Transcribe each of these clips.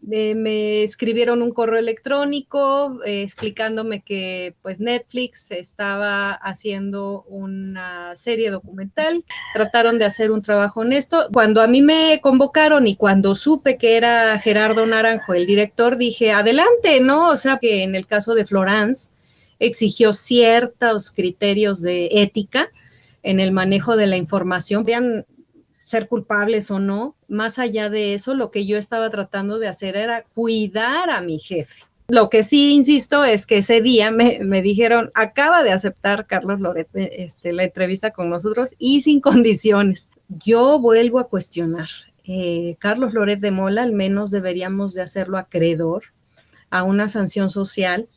Me escribieron un correo electrónico explicándome que pues Netflix estaba haciendo una serie documental, trataron de hacer un trabajo honesto. Cuando a mí me convocaron y cuando supe que era Gerardo Naranjo el director, dije, adelante, ¿no? O sea, que en el caso de Florence exigió ciertos criterios de ética en el manejo de la información, podían ser culpables o no. Más allá de eso, lo que yo estaba tratando de hacer era cuidar a mi jefe. Lo que sí insisto es que ese día me dijeron, acaba de aceptar Carlos Loret la entrevista con nosotros y sin condiciones. Yo vuelvo a cuestionar. Carlos Loret de Mola, al menos deberíamos de hacerlo acreedor a una sanción social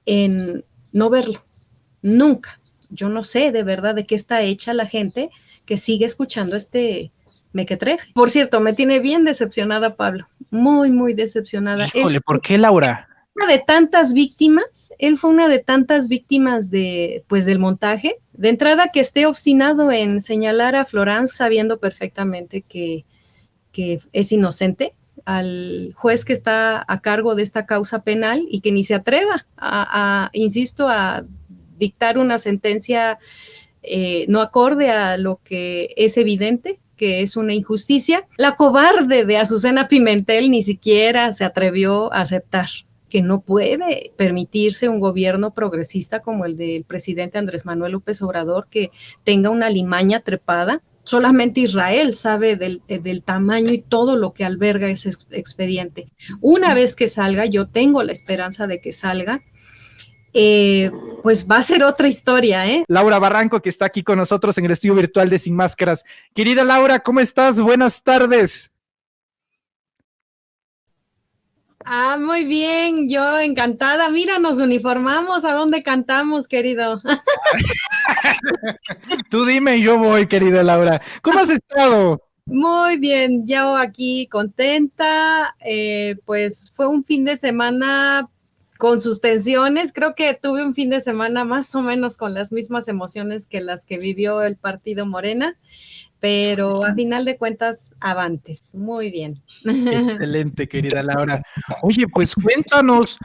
en no verlo, nunca. Yo no sé de verdad de qué está hecha la gente que sigue escuchando este mequetrefe. Por cierto, me tiene bien decepcionada Pablo, muy, muy decepcionada. Híjole, ¿por qué, Laura? Una de tantas víctimas, él fue una de tantas víctimas de, pues, del montaje. De entrada, que esté obstinado en señalar a Florence sabiendo perfectamente que es inocente, al juez que está a cargo de esta causa penal y que ni se atreva insisto, a dictar una sentencia no acorde a lo que es evidente, que es una injusticia. La cobarde de Azucena Pimentel ni siquiera se atrevió a aceptar que no puede permitirse un gobierno progresista como el del presidente Andrés Manuel López Obrador que tenga una limaña trepada. Solamente Israel sabe del tamaño y todo lo que alberga ese expediente. Una vez que salga, yo tengo la esperanza de que salga, pues va a ser otra historia, ¿eh? Laura Barranco, que está aquí con nosotros en el estudio virtual de Sin Máscaras. Querida Laura, ¿cómo estás? Buenas tardes. Muy bien, yo encantada. Mira, nos uniformamos. ¿A dónde cantamos, querido? Tú dime, yo voy, querida Laura. ¿Cómo has estado? Muy bien, yo aquí contenta. Pues fue un fin de semana con sus tensiones. Creo que tuve un fin de semana más o menos con las mismas emociones que las que vivió el partido Morena, pero a final de cuentas, avantes. Muy bien. Excelente, querida Laura. Oye, pues cuéntanos,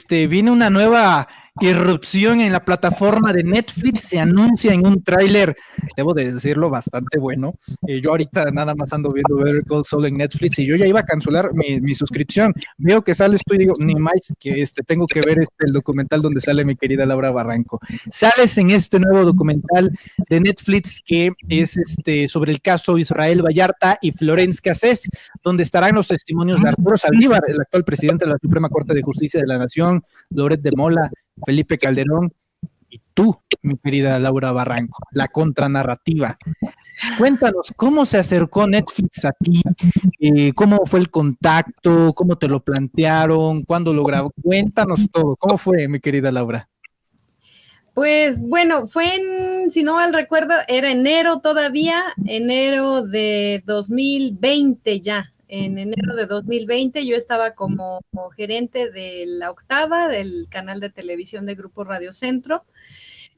viene una nueva irrupción en la plataforma de Netflix, se anuncia en un tráiler, debo de decirlo, bastante bueno. Yo ahorita nada más ando viendo Better Call Saul en Netflix y yo ya iba a cancelar mi suscripción. Veo que sale esto y digo, ni más que tengo que ver el documental donde sale mi querida Laura Barranco. Sales en este nuevo documental de Netflix que es sobre el caso Israel Vallarta y Florence Cassés, donde estarán los testimonios de Arturo Saldívar, el actual presidente de la Suprema Corte de Justicia de la Nación, Loret de Mola, Felipe Calderón y tú, mi querida Laura Barranco, la contranarrativa. Cuéntanos, ¿cómo se acercó Netflix a ti? ¿Cómo fue el contacto? ¿Cómo te lo plantearon? ¿Cuándo lo grabó? Cuéntanos todo. ¿Cómo fue, mi querida Laura? Pues bueno, si no mal recuerdo, era enero todavía, enero de 2020 ya. En enero de 2020 yo estaba como gerente de La Octava, del canal de televisión de Grupo Radio Centro,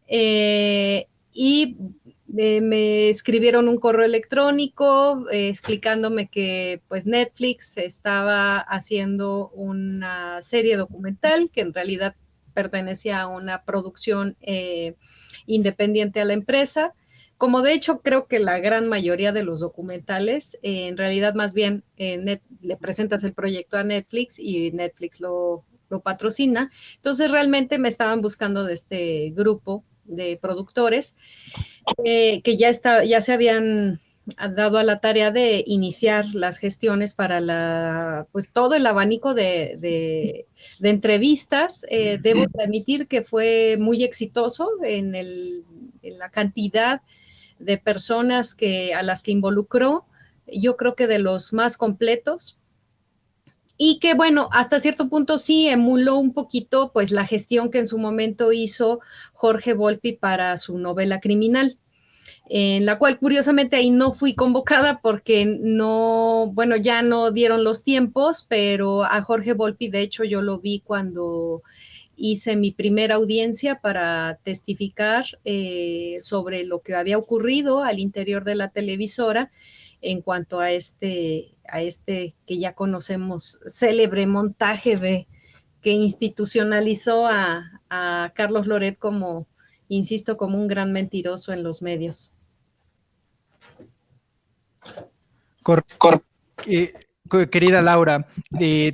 y me escribieron un correo electrónico explicándome que pues Netflix estaba haciendo una serie documental que en realidad pertenecía a una producción independiente a la empresa, como de hecho creo que la gran mayoría de los documentales, en realidad más bien le presentas el proyecto a Netflix y Netflix lo patrocina. Entonces realmente me estaban buscando de este grupo de productores que ya se habían dado a la tarea de iniciar las gestiones para pues todo el abanico de entrevistas. Debo admitir que fue muy exitoso en la cantidad de personas a las que involucró. Yo creo que de los más completos, y que bueno, hasta cierto punto sí emuló un poquito pues la gestión que en su momento hizo Jorge Volpi para su novela criminal, en la cual curiosamente ahí no fui convocada porque no, bueno, ya no dieron los tiempos, pero a Jorge Volpi de hecho yo lo vi cuando hice mi primera audiencia para testificar sobre lo que había ocurrido al interior de la televisora en cuanto a a este que ya conocemos, célebre montaje que institucionalizó a Carlos Loret como, insisto, como un gran mentiroso en los medios. Querida Laura,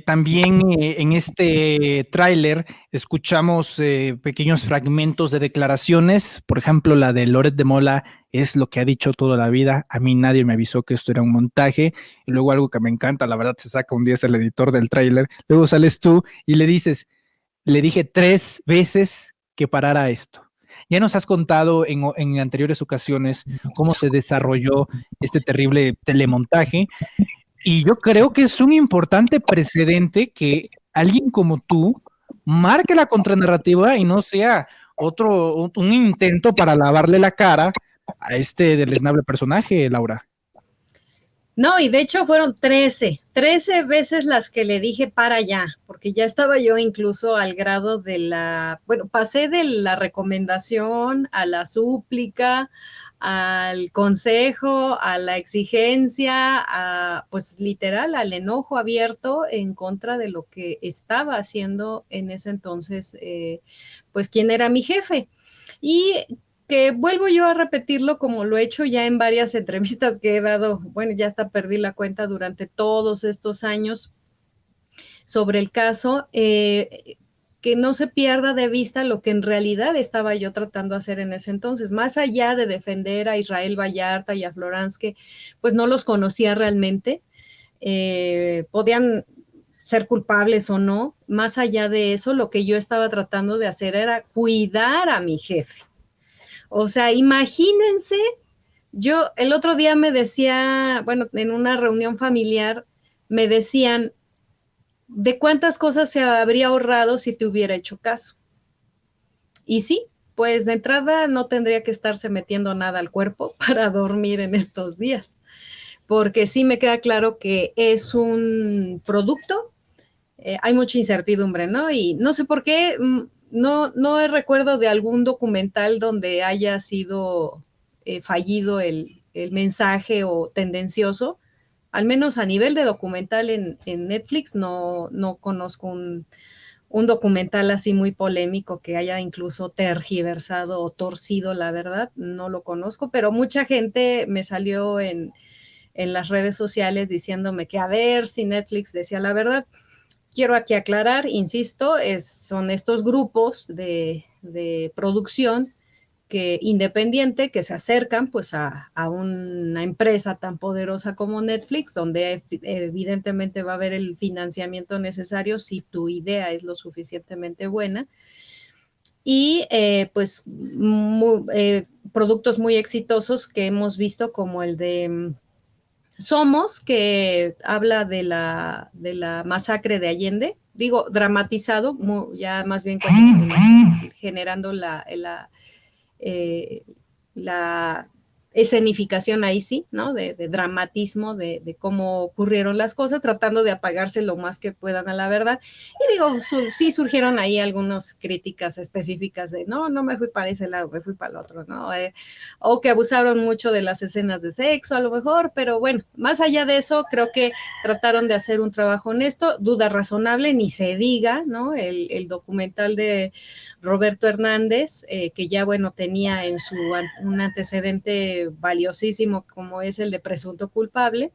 también en este tráiler escuchamos pequeños fragmentos de declaraciones, por ejemplo, la de Loret de Mola es lo que ha dicho toda la vida, a mí nadie me avisó que esto era un montaje, y luego algo que me encanta, la verdad se saca un día es el editor del tráiler, luego sales tú y le dices, le dije 3 veces que parara esto. Ya nos has contado en anteriores ocasiones cómo se desarrolló este terrible telemontaje, y yo creo que es un importante precedente que alguien como tú marque la contranarrativa y no sea un intento para lavarle la cara a este deleznable personaje, Laura. No, y de hecho fueron 13 veces las que le dije para allá, porque ya estaba yo incluso al grado de pasé de la recomendación a la súplica, al consejo, a la exigencia, pues literal, al enojo abierto en contra de lo que estaba haciendo en ese entonces, pues quien era mi jefe. Y que vuelvo yo a repetirlo como lo he hecho ya en varias entrevistas que he dado, bueno, ya hasta perdí la cuenta durante todos estos años sobre el caso, que no se pierda de vista lo que en realidad estaba yo tratando de hacer en ese entonces, más allá de defender a Israel Vallarta y a Florence, que pues no los conocía realmente, podían ser culpables o no, más allá de eso, lo que yo estaba tratando de hacer era cuidar a mi jefe. O sea, imagínense, yo el otro día me decía, bueno, en una reunión familiar, me decían, ¿de cuántas cosas se habría ahorrado si te hubiera hecho caso? Y sí, pues de entrada no tendría que estarse metiendo nada al cuerpo para dormir en estos días, porque sí me queda claro que es un producto, hay mucha incertidumbre, ¿no? Y no sé por qué, no recuerdo de algún documental donde haya sido fallido el mensaje o tendencioso, al menos a nivel de documental en Netflix, no conozco un documental así muy polémico que haya incluso tergiversado o torcido la verdad, no lo conozco, pero mucha gente me salió en las redes sociales diciéndome que a ver si Netflix decía la verdad. Quiero aquí aclarar, insisto, son estos grupos de producción independiente que se acercan pues a una empresa tan poderosa como Netflix, donde evidentemente va a haber el financiamiento necesario si tu idea es lo suficientemente buena. Y pues productos muy exitosos que hemos visto como el de Somos, que habla de la masacre de Allende, digo, dramatizado, ya más bien generando la escenificación ahí sí, ¿no? De dramatismo, de cómo ocurrieron las cosas, tratando de apagarse lo más que puedan a la verdad. Y digo, sí surgieron ahí algunas críticas específicas de, no me fui para ese lado, me fui para el otro, ¿no? O que abusaron mucho de las escenas de sexo, a lo mejor, pero bueno, más allá de eso, creo que trataron de hacer un trabajo honesto, duda razonable, ni se diga, ¿no? El documental de Roberto Hernández, que ya, bueno, tenía en un antecedente valiosísimo como es el de presunto culpable.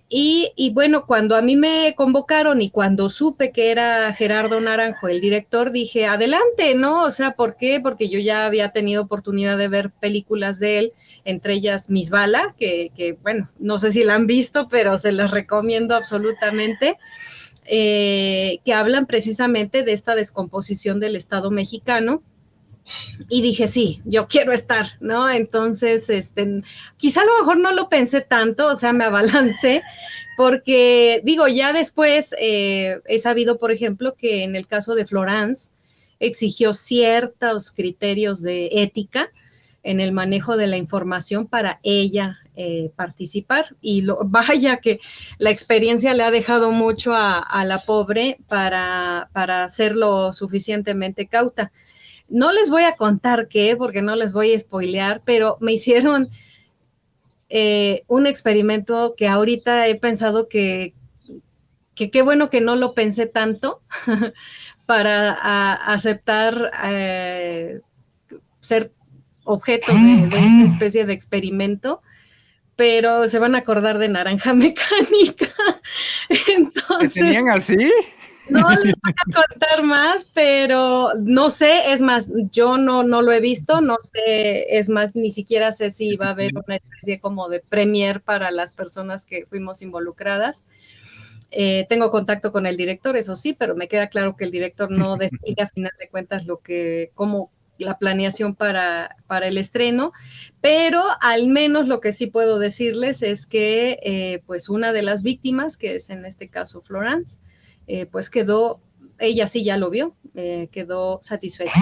Y bueno, cuando a mí me convocaron y cuando supe que era Gerardo Naranjo el director, dije, adelante, ¿no? O sea, ¿por qué? Porque yo ya había tenido oportunidad de ver películas de él, entre ellas Misbala, que bueno, no sé si la han visto, pero se las recomiendo absolutamente. Que hablan precisamente de esta descomposición del Estado mexicano. Y dije, sí, yo quiero estar, ¿no? Entonces, quizá a lo mejor no lo pensé tanto, o sea, me abalancé, porque digo, ya después he sabido, por ejemplo, que en el caso de Florence exigió ciertos criterios de ética en el manejo de la información para ella participar, y vaya que la experiencia le ha dejado mucho a la pobre para ser lo suficientemente cauta. No les voy a contar qué, porque no les voy a spoilear, pero me hicieron un experimento que ahorita he pensado que qué bueno que no lo pensé tanto para aceptar ser objeto de esa especie de experimento, pero se van a acordar de Naranja Mecánica. ¿Te Entonces, tenían así? no les voy a contar más, pero no sé, es más, yo no lo he visto, no sé, es más, ni siquiera sé si va a haber una especie como de premier para las personas que fuimos involucradas. Tengo contacto con el director, eso sí, pero me queda claro que el director no decide a final de cuentas cómo la planeación para el estreno, pero al menos lo que sí puedo decirles es que pues una de las víctimas, que es en este caso Florence, pues ella sí ya lo vio, quedó satisfecha.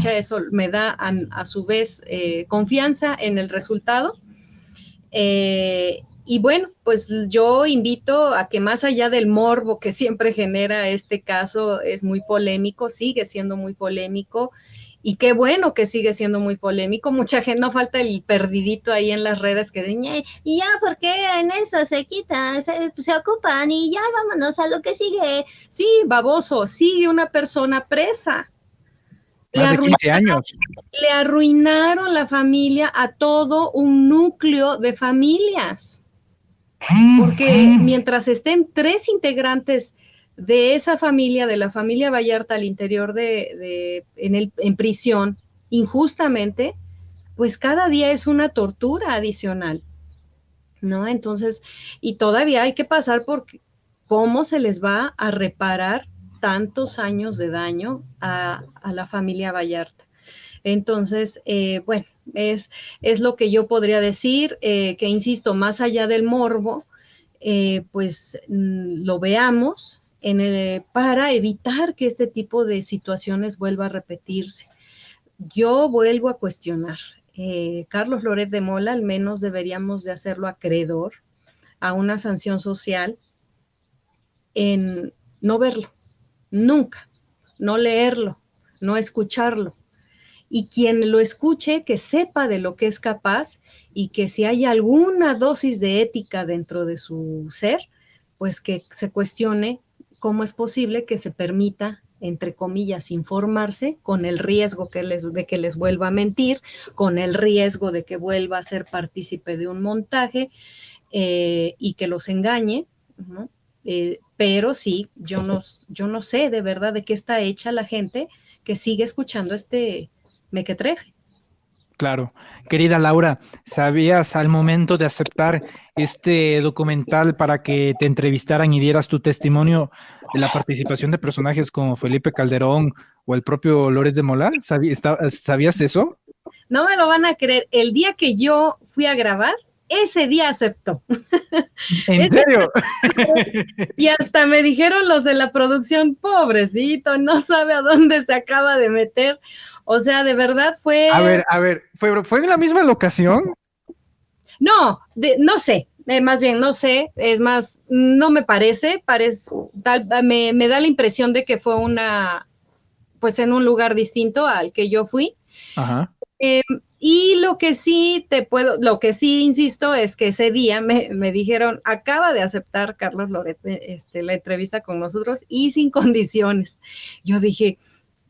Eso me da a su vez confianza en el resultado. Y bueno, pues yo invito a que más allá del morbo que siempre genera este caso, es muy polémico, sigue siendo muy polémico, y qué bueno que sigue siendo muy polémico. Mucha gente, no falta el perdidito ahí en las redes que dice, y ya, ¿por qué en eso se quitan, se ocupan y ya vámonos a lo que sigue? Sí, baboso, sigue una persona presa. Más de 15 años. Le arruinaron la familia a todo un núcleo de familias. Porque mientras estén 3 integrantes de esa familia, de la familia Vallarta al interior en prisión, injustamente, pues cada día es una tortura adicional, ¿no? Entonces, y todavía hay que pasar por cómo se les va a reparar tantos años de daño a la familia Vallarta. Entonces, bueno, es lo que yo podría decir, que insisto, más allá del morbo, pues lo veamos para evitar que este tipo de situaciones vuelva a repetirse. Yo vuelvo a cuestionar, Carlos Loret de Mola, al menos deberíamos de hacerlo acreedor a una sanción social en no verlo, nunca, no leerlo, no escucharlo. Y quien lo escuche, que sepa de lo que es capaz y que si hay alguna dosis de ética dentro de su ser, pues que se cuestione cómo es posible que se permita, entre comillas, informarse con el riesgo de que les vuelva a mentir, con el riesgo de que vuelva a ser partícipe de un montaje y que los engañe, ¿no? Pero sí, yo no sé de verdad de qué está hecha la gente que sigue escuchando mequetrefe. Claro. Querida Laura, ¿sabías al momento de aceptar este documental para que te entrevistaran y dieras tu testimonio de la participación de personajes como Felipe Calderón o el propio Loret de Mola? ¿Sabías eso? No me lo van a creer. El día que yo fui a grabar, ese día aceptó. ¿En serio? Y hasta me dijeron los de la producción, pobrecito, no sabe a dónde se acaba de meter. O sea, de verdad fue... A ver, ¿fue en la misma locación? No, no sé, más bien no sé, es más, no me parece, me da la impresión de que fue pues en un lugar distinto al que yo fui. Ajá. Y lo que sí insisto, es que ese día me dijeron, acaba de aceptar Carlos Loret la entrevista con nosotros y sin condiciones. Yo dije,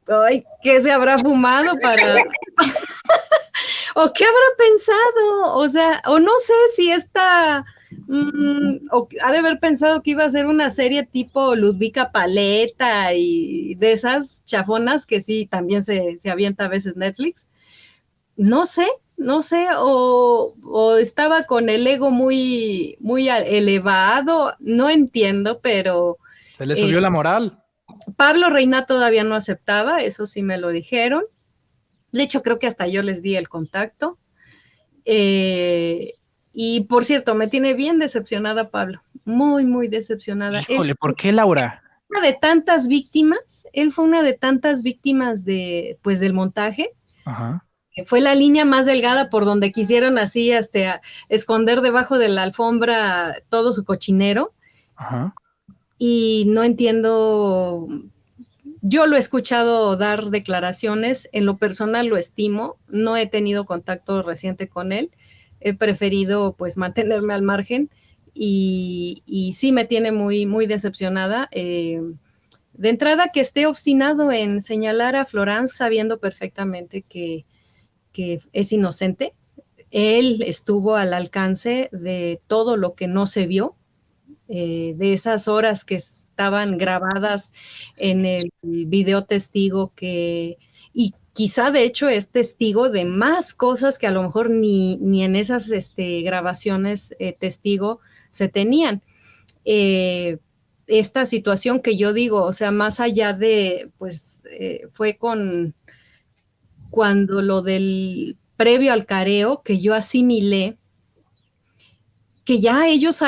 ay, ¿qué se habrá fumado para... o qué habrá pensado? O sea, o no sé si o ha de haber pensado que iba a ser una serie tipo Ludvika Paleta y de esas chafonas que sí también se avienta a veces Netflix. No sé, o estaba con el ego muy, muy elevado, no entiendo, pero Se le subió la moral. Pablo Reina todavía no aceptaba, eso sí me lo dijeron. De hecho, creo que hasta yo les di el contacto. Y por cierto, me tiene bien decepcionada Pablo, muy, muy decepcionada. Híjole, ¿por qué, Laura? Él fue una de tantas víctimas pues, del montaje. Ajá. Fue la línea más delgada por donde quisieron así esconder debajo de la alfombra todo su cochinero. Ajá. Y no entiendo, yo lo he escuchado dar declaraciones, en lo personal lo estimo, no he tenido contacto reciente con él, he preferido pues mantenerme al margen y sí me tiene muy, muy decepcionada. De entrada, que esté obstinado en señalar a Florence sabiendo perfectamente que es inocente. Él estuvo al alcance de todo lo que no se vio, de esas horas que estaban grabadas en el video testigo y quizá de hecho es testigo de más cosas que a lo mejor ni en esas grabaciones testigo se tenían. Esta situación que yo digo, o sea, más allá de, pues, fue cuando lo del previo al careo, que yo asimilé, que ya ellos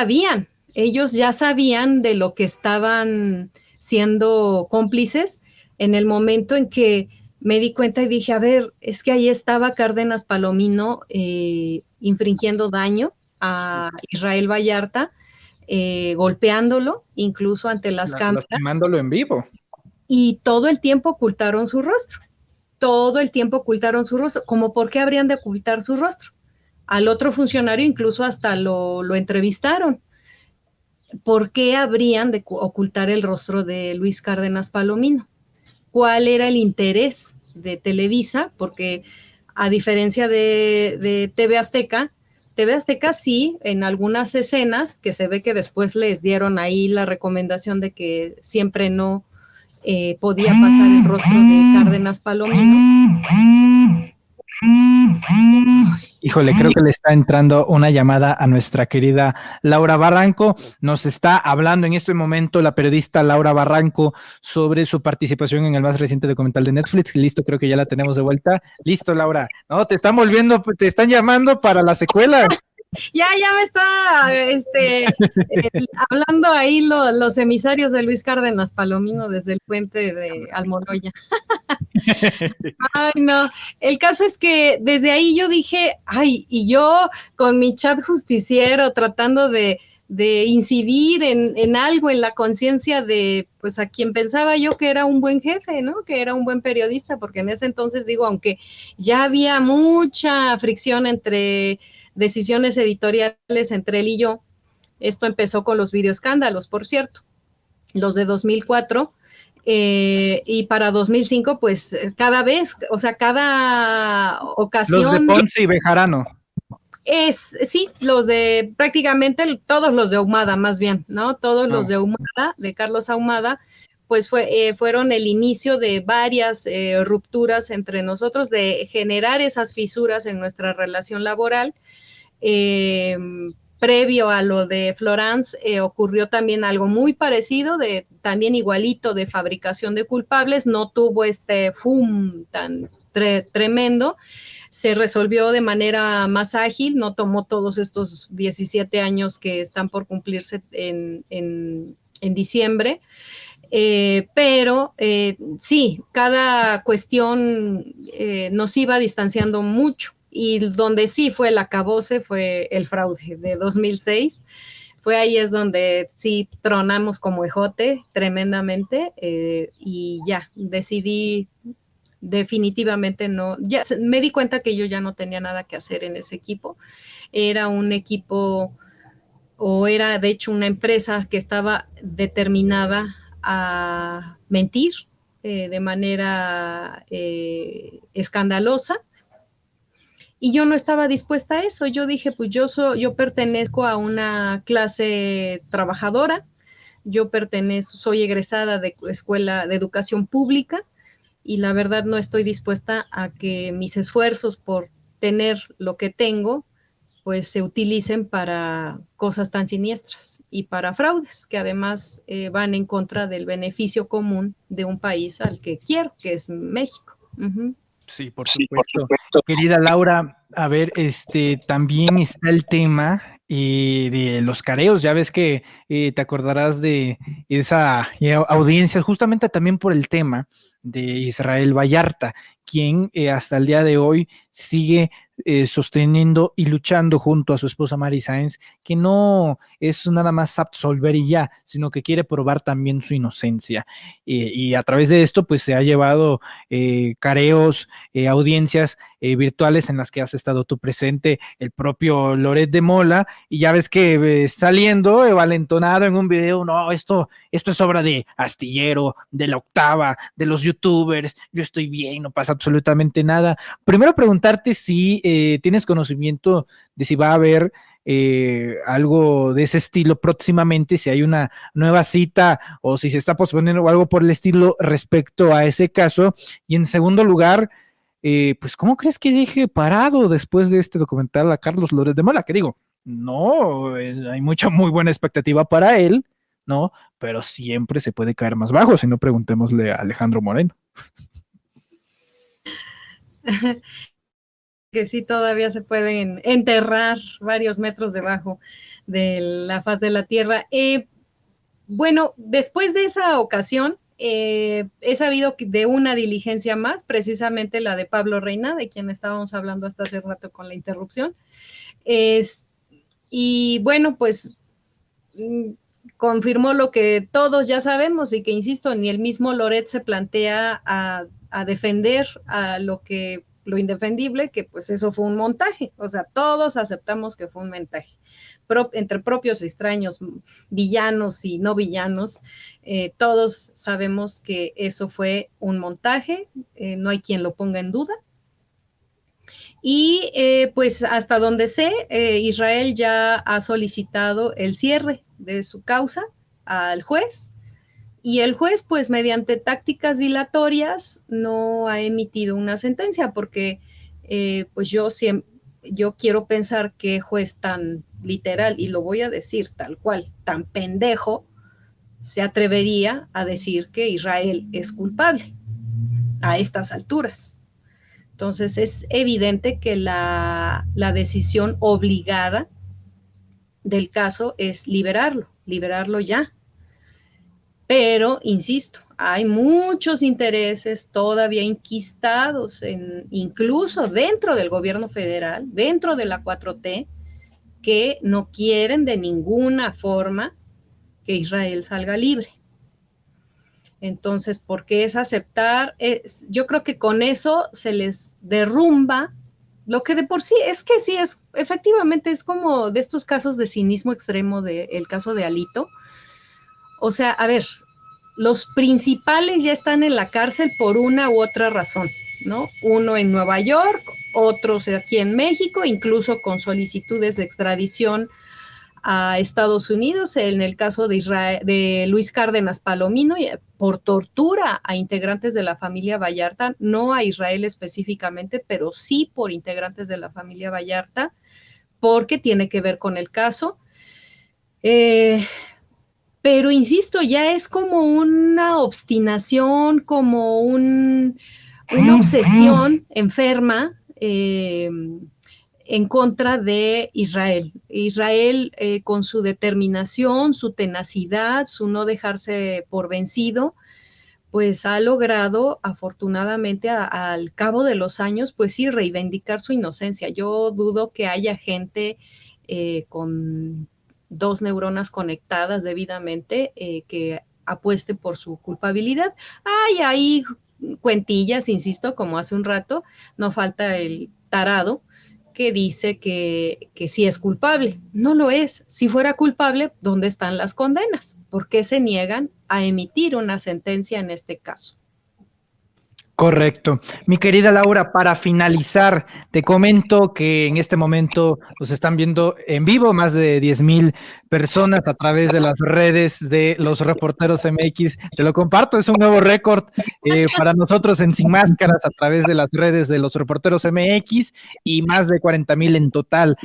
ya sabían de lo que estaban siendo cómplices en el momento en que me di cuenta y dije, a ver, es que ahí estaba Cárdenas Palomino infringiendo daño a Israel Vallarta, golpeándolo, incluso ante las cámaras. Lastimándolo en vivo. Y todo el tiempo ocultaron su rostro. Todo el tiempo ocultaron su rostro. ¿Cómo por qué habrían de ocultar su rostro? Al otro funcionario incluso hasta lo entrevistaron. ¿Por qué habrían de ocultar el rostro de Luis Cárdenas Palomino? ¿Cuál era el interés de Televisa? Porque a diferencia de TV Azteca sí, en algunas escenas, que se ve que después les dieron ahí la recomendación de que siempre no podía pasar el rostro de Cárdenas Palomino. Híjole, creo que le está entrando una llamada a nuestra querida Laura Barranco. Nos está hablando en este momento la periodista Laura Barranco sobre su participación en el más reciente documental de Netflix. Listo, creo que ya la tenemos de vuelta. Listo, Laura. No, te están llamando para la secuela. Ya me está hablando ahí los emisarios de Luis Cárdenas Palomino desde el puente de Almoloya. Ay, no. El caso es que desde ahí yo dije, ay, y yo con mi chat justiciero tratando de incidir en algo, en la conciencia de, pues, a quien pensaba yo que era un buen jefe, ¿no? Que era un buen periodista, porque en ese entonces, digo, aunque ya había mucha fricción entre decisiones editoriales entre él y yo, esto empezó con los videoescándalos, por cierto, los de 2004, y para 2005, pues, cada ocasión... Los de Ponce y Bejarano. Sí, prácticamente todos los de Ahumada, más bien, ¿no? Todos los de Ahumada, de Carlos Ahumada, pues fueron el inicio de varias rupturas entre nosotros, de generar esas fisuras en nuestra relación laboral. Previo a lo de Florence, ocurrió también algo muy parecido, también igualito, de fabricación de culpables. No tuvo este fum tan tremendo, se resolvió de manera más ágil, no tomó todos estos 17 años que están por cumplirse en diciembre. Pero sí, cada cuestión nos iba distanciando mucho, y donde sí fue el acabose fue el fraude de 2006. Fue ahí es donde sí tronamos como ejote tremendamente, y ya decidí definitivamente no, ya me di cuenta que yo ya no tenía nada que hacer en ese equipo. Era un equipo, o era de hecho una empresa que estaba determinada a mentir de manera escandalosa, y yo no estaba dispuesta a eso. Yo dije, pues yo pertenezco a una clase trabajadora, soy egresada de escuela de educación pública, y la verdad no estoy dispuesta a que mis esfuerzos por tener lo que tengo pues se utilicen para cosas tan siniestras y para fraudes que además van en contra del beneficio común de un país al que quiero, que es México. Sí, por supuesto. Querida Laura, a ver, también está el tema de los careos. Ya ves que te acordarás de esa audiencia, justamente también por el tema de Israel Vallarta, quien hasta el día de hoy sigue sosteniendo y luchando junto a su esposa Mary Sáenz, que no es nada más absolver y ya, sino que quiere probar también su inocencia. Y a través de esto, pues se ha llevado careos, audiencias virtuales en las que has estado tú presente, el propio Loret de Mola, y ya ves que saliendo valentonado en un video, no, esto es obra de Astillero, de La Octava, de los youtubers, yo estoy bien, no pasa absolutamente nada. Primero preguntarte si tienes conocimiento de si va a haber algo de ese estilo próximamente, si hay una nueva cita o si se está posponiendo o algo por el estilo respecto a ese caso. Y en segundo lugar, pues ¿cómo crees que deje parado después de este documental a Carlos Loret de Mola? Que digo, no, hay mucha muy buena expectativa para él, ¿no? Pero siempre se puede caer más bajo, si no preguntémosle a Alejandro Moreno. Que sí todavía se pueden enterrar varios metros debajo de la faz de la tierra. Bueno, después de esa ocasión, he sabido de una diligencia más, precisamente la de Pablo Reina, de quien estábamos hablando hasta hace rato con la interrupción. Y bueno, pues confirmó lo que todos ya sabemos y que, insisto, ni el mismo Loret se plantea a defender a lo indefendible, que pues eso fue un montaje. O sea, todos aceptamos que fue un montaje. Entre propios extraños, villanos y no villanos, todos sabemos que eso fue un montaje, no hay quien lo ponga en duda. Y pues hasta donde sé, Israel ya ha solicitado el cierre de su causa al juez, y el juez, pues mediante tácticas dilatorias, no ha emitido una sentencia, porque pues yo quiero pensar que juez tan literal, y lo voy a decir tal cual, tan pendejo, se atrevería a decir que Israel es culpable a estas alturas. Entonces es evidente que la decisión obligada del caso es liberarlo ya. Pero, insisto, hay muchos intereses todavía inquistados, incluso dentro del gobierno federal, dentro de la 4T, que no quieren de ninguna forma que Israel salga libre. Entonces, ¿por qué es aceptar? Yo creo que con eso se les derrumba lo que de por sí, es que sí, efectivamente es como de estos casos de cinismo extremo del caso de Alito. O sea, a ver, los principales ya están en la cárcel por una u otra razón, ¿no? Uno en Nueva York, otros aquí en México, incluso con solicitudes de extradición a Estados Unidos, en el caso de Luis Cárdenas Palomino, por tortura a integrantes de la familia Vallarta, no a Israel específicamente, pero sí por integrantes de la familia Vallarta, porque tiene que ver con el caso. Pero insisto, ya es como una obstinación, como una obsesión enferma en contra de Israel. Israel, con su determinación, su tenacidad, su no dejarse por vencido, pues ha logrado, afortunadamente, al cabo de los años, pues sí, reivindicar su inocencia. Yo dudo que haya gente con dos neuronas conectadas debidamente que apueste por su culpabilidad. Hay ahí cuentillas, insisto, como hace un rato, no falta el tarado que dice que sí es culpable. No lo es. Si fuera culpable, ¿dónde están las condenas? ¿Por qué se niegan a emitir una sentencia en este caso? Correcto. Mi querida Laura, para finalizar, te comento que en este momento nos están viendo en vivo más de 10,000 personas a través de las redes de los Reporteros MX. Te lo comparto, es un nuevo récord para nosotros en Sin Máscaras a través de las redes de los Reporteros MX y más de 40,000 en total.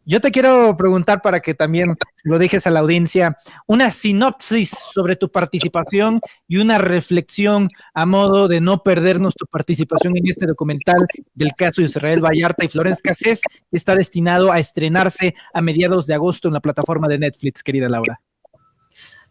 Yo te quiero preguntar, para que también lo dejes a la audiencia, una sinopsis sobre tu participación y una reflexión a modo de no perdernos tu participación en este documental del caso Israel Vallarta y Florence Cassés, que está destinado a estrenarse a mediados de agosto en la plataforma de Netflix, querida Laura.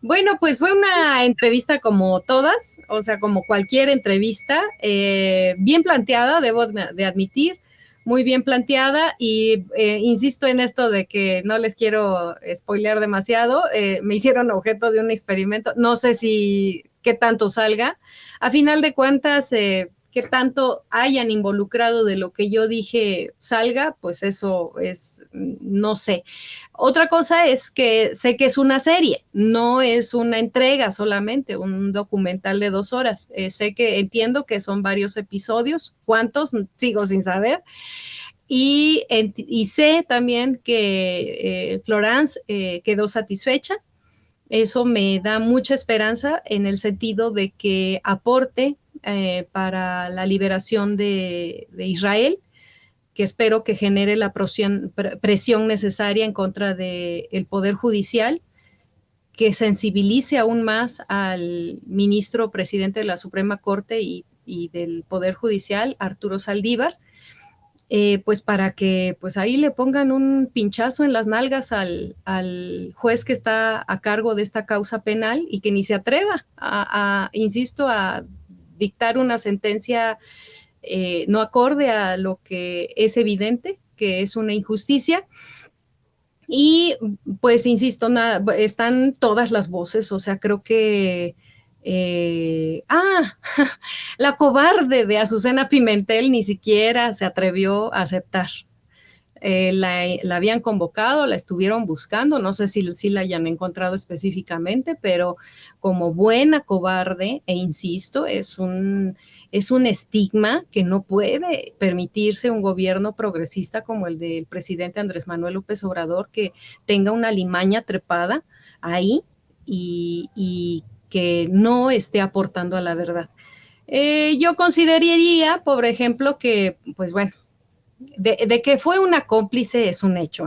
Bueno, pues fue una entrevista como todas, o sea, como cualquier entrevista, bien planteada, debo de admitir, muy bien planteada y insisto en esto de que no les quiero spoilear demasiado, me hicieron objeto de un experimento, no sé si qué tanto salga, a final de cuentas, qué tanto hayan involucrado de lo que yo dije salga, pues eso es, no sé. Otra cosa es que sé que es una serie, no es una entrega solamente, un documental de 2 horas. Sé que entiendo que son varios episodios, ¿cuántos? Sigo sin saber. Y sé también que Florence quedó satisfecha. Eso me da mucha esperanza en el sentido de que aporte para la liberación de Israel, que espero que genere la presión necesaria en contra del Poder Judicial, que sensibilice aún más al ministro presidente de la Suprema Corte y del Poder Judicial, Arturo Saldívar, pues para que pues ahí le pongan un pinchazo en las nalgas al juez que está a cargo de esta causa penal y que ni se atreva insisto, a dictar una sentencia no acorde a lo que es evidente, que es una injusticia. Y pues, insisto, están todas las voces, o sea, creo que la cobarde de Azucena Pimentel ni siquiera se atrevió a aceptar. La habían convocado, la estuvieron buscando, no sé si la hayan encontrado específicamente, pero como buena cobarde, e insisto, es un estigma que no puede permitirse un gobierno progresista como el del presidente Andrés Manuel López Obrador, que tenga una limaña trepada ahí y que no esté aportando a la verdad. Yo consideraría, por ejemplo, que, pues bueno, de que fue una cómplice es un hecho,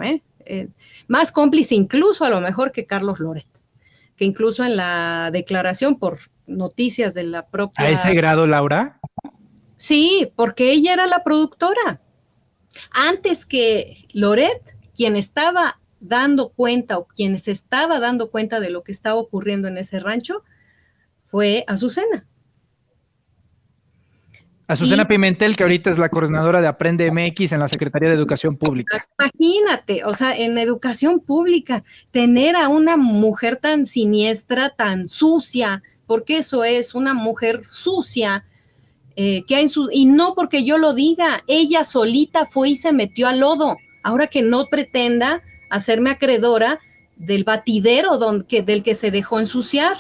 más cómplice incluso a lo mejor que Carlos Loret, que incluso en la declaración por noticias de la propia... ¿A ese grado, Laura? Sí, porque ella era la productora. Antes que Loret, quien estaba dando cuenta o quien se estaba dando cuenta de lo que estaba ocurriendo en ese rancho, fue Azucena. Azucena Pimentel, que ahorita es la coordinadora de Aprende MX en la Secretaría de Educación Pública. Imagínate, o sea, en educación pública, tener a una mujer tan siniestra, tan sucia, porque eso es una mujer sucia, y no porque yo lo diga, ella solita fue y se metió al lodo. Ahora que no pretenda hacerme acreedora del batidero del que se dejó ensuciar.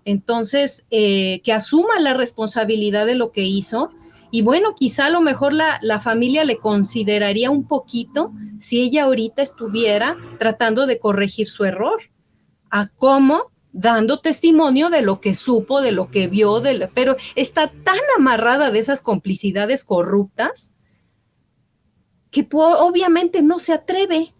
Entonces, que asuma la responsabilidad de lo que hizo. Y bueno, quizá a lo mejor la familia le consideraría un poquito si ella ahorita estuviera tratando de corregir su error. ¿A cómo? Dando testimonio de lo que supo, de lo que vio, pero está tan amarrada de esas complicidades corruptas que obviamente no se atreve,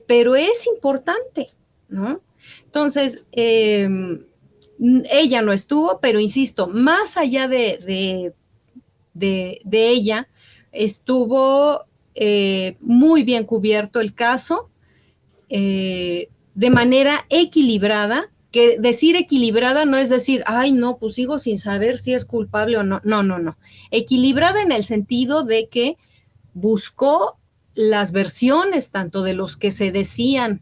pero es importante, ¿no? Entonces, ella no estuvo, pero insisto, más allá de ella, estuvo muy bien cubierto el caso, de manera equilibrada, que decir equilibrada no es decir, ay, no, pues sigo sin saber si es culpable o no, no. Equilibrada en el sentido de que buscó las versiones tanto de los que se decían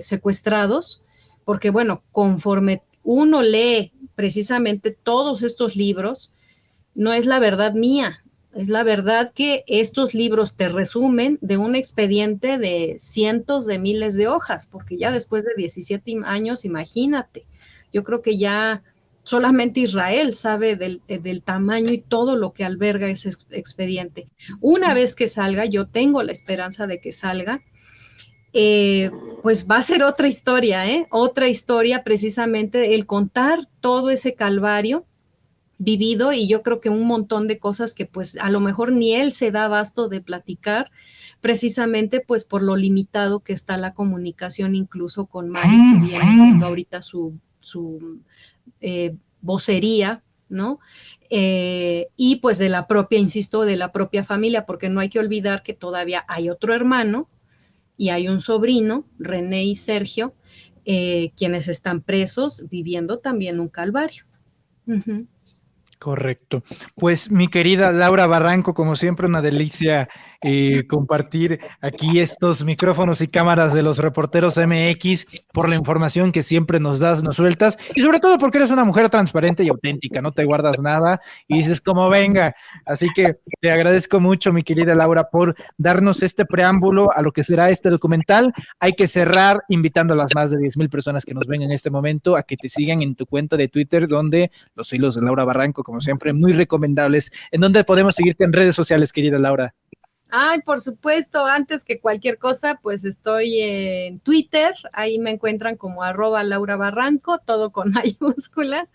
secuestrados, porque bueno, conforme uno lee precisamente todos estos libros, no es la verdad mía, es la verdad que estos libros te resumen de un expediente de cientos de miles de hojas, porque ya después de 17 años, imagínate, yo creo que ya solamente Israel sabe del tamaño y todo lo que alberga ese expediente. Una vez que salga, yo tengo la esperanza de que salga, pues va a ser otra historia, otra historia, precisamente el contar todo ese calvario vivido, y yo creo que un montón de cosas que pues a lo mejor ni él se da abasto de platicar, precisamente pues por lo limitado que está la comunicación incluso con Mari, que viene siendo ahorita su vocería, ¿no? Y pues de la propia, insisto, de la propia familia, porque no hay que olvidar que todavía hay otro hermano y hay un sobrino, René y Sergio, quienes están presos viviendo también un calvario. Uh-huh. Correcto. Pues mi querida Laura Barranco, como siempre, una delicia compartir aquí estos micrófonos y cámaras de los reporteros MX por la información que siempre nos das, nos sueltas, y sobre todo porque eres una mujer transparente y auténtica, no te guardas nada y dices como venga. Así que te agradezco mucho, mi querida Laura, por darnos este preámbulo a lo que será este documental. Hay que cerrar invitando a las más de 10,000 personas que nos ven en este momento a que te sigan en tu cuenta de Twitter, donde los hilos de Laura Barranco, como siempre, muy recomendables. ¿En dónde podemos seguirte en redes sociales, querida Laura? Ay, por supuesto, antes que cualquier cosa, pues estoy en Twitter, ahí me encuentran como @Laura Barranco, todo con mayúsculas,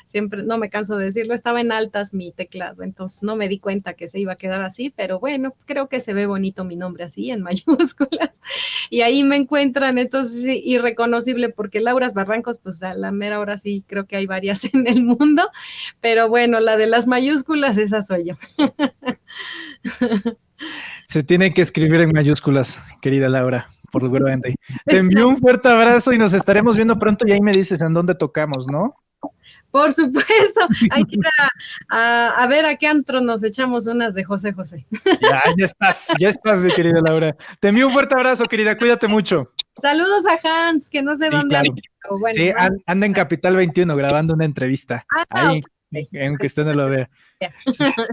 siempre, no me canso de decirlo, estaba en altas mi teclado, entonces no me di cuenta que se iba a quedar así, pero bueno, creo que se ve bonito mi nombre así, en mayúsculas, y ahí me encuentran, entonces, irreconocible, porque Lauras Barrancos, pues a la mera hora sí, creo que hay varias en el mundo, pero bueno, la de las mayúsculas, esa soy yo. Se tiene que escribir en mayúsculas, querida Laura, por seguramente. Te envío un fuerte abrazo y nos estaremos viendo pronto y ahí me dices en dónde tocamos, ¿no? Por supuesto, hay que ir a ver a qué antro nos echamos unas de José José. Ya estás, mi querida Laura. Te envío un fuerte abrazo, querida, cuídate mucho. Saludos a Hans, que no sé dónde claro. anda. Bueno, sí, anda en Capital 21 grabando una entrevista. Ahí, okay. Aunque usted no lo vea.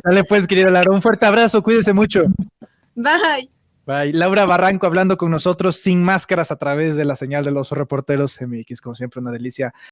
Sale pues, querida Laura, un fuerte abrazo, cuídese mucho. Bye. Bye. Laura Barranco hablando con nosotros sin máscaras a través de la señal de los reporteros MX, como siempre, una delicia.